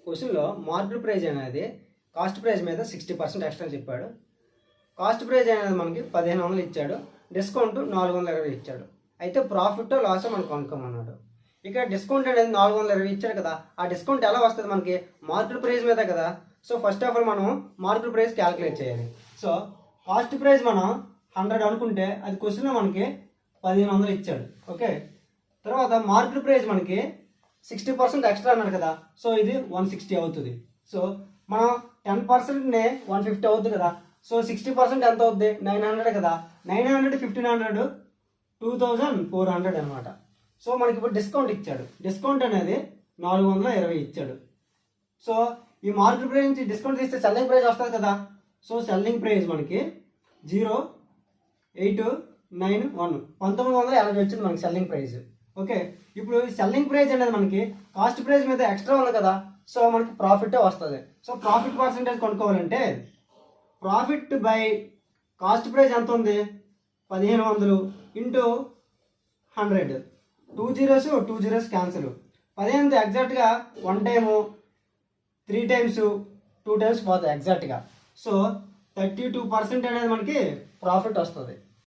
క్వశ్చన్లో market price అనేది cost price మీద 60% ఎక్స్ట్రా చెప్పాడు. కాస్ట్ ప్రైస్ అనేది మనకి 1500 ఇచ్చాడు, డిస్కౌంట్ 420 ఇచ్చాడు. అయితే ప్రాఫిట్ లాస్ మనం కొనుక్కోమన్నాడు. ఇక్కడ డిస్కౌంట్ అనేది 420 ఇచ్చాడు కదా, ఆ డిస్కౌంట్ ఎలా వస్తుంది మనకి? మార్కెట్ ప్రైస్ మీద కదా. సో ఫస్ట్ ఆఫ్ ఆల్ మనం మార్కెట్ ప్రైస్ క్యాలిక్యులేట్ చేయాలి. సో కాస్ట్ ప్రైస్ మనం 100 అనుకుంటే అది క్వశ్చన్లో మనకి 1500 ఇచ్చాడు. ఓకే, తర్వాత మార్కెట్ ప్రైస్ మనకి 60% ఎక్స్ట్రా అన్నాడు కదా, సో ఇది 160 అవుతుంది. సో మనం 10%నే 150 అవుతుంది కదా. సో 60% ఎంత అవుద్ది? 900 కదా. 900 1500 2400 అనమాట. సో మనకి ఇప్పుడు డిస్కౌంట్ ఇచ్చాడు. డిస్కౌంట్ అనేది 420 ఇచ్చాడు. సో ఈ మార్కెట్ ప్రైస్ నుంచి డిస్కౌంట్ తీస్తే సెల్లింగ్ ప్రైస్ వస్తుంది కదా. సో సెల్లింగ్ ప్రైస్ మనకి 0891 1980 వచ్చింది మనకి సెల్లింగ్ ప్రైస్. ఓకే, ఇప్పుడు సెల్లింగ్ ప్రైస్ అనేది మనకి కాస్ట్ ప్రైస్ మీద ఎక్స్ట్రా ఉంది కదా, సో మనకి ప్రాఫిటే వస్తుంది. సో ప్రాఫిట్ పర్సెంటేజ్ కొనుక్కోవాలంటే ప్రాఫిట్ బై కాస్ట్ ప్రైస్ ఎంత ఉంది? 1500 ఇంటూ 100. 2 zeros 2 zeros cancel. 15 ఎగ్జాక్ట్గా 1 టైము 3 times 2 times పోతుంది ఎగ్జాక్ట్గా. సో 32% అనేది మనకి ప్రాఫిట్ వస్తుంది.